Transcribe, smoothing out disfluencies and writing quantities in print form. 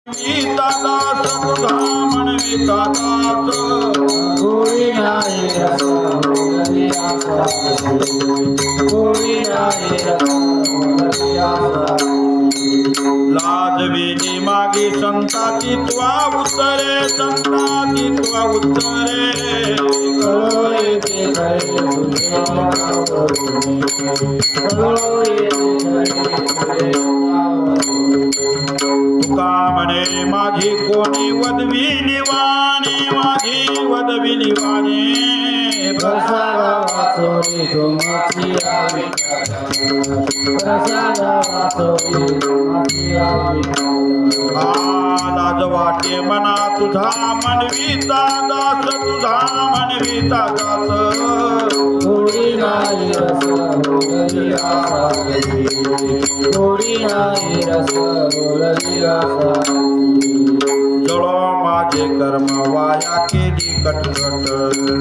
गीता दास तुझा म्हणविता दास कोणी नाही रस बोलली आसा कोणी नाही रस बोलली आसा लाजविनी मागे संताची त्वा उत्तरे संताची त्वा उत्तरे कलो येते खरे तुझे नावरून कलो येते खरे तुझे नावरून तुका म्हणे माझी कोणी वदविली वाणी माझी वदविली वाणी प्रसाद वाचोरी तुमची आवी प्रसाद वाचोरी तुमची आवी लाज वाटे मना तुझा म्हणविता दास तुझा म्हणविता दास थोडी नाही रस बोलली आसा थोडी नाही रस बोलली आसा जळो माझे कर्म वाया केली कटकट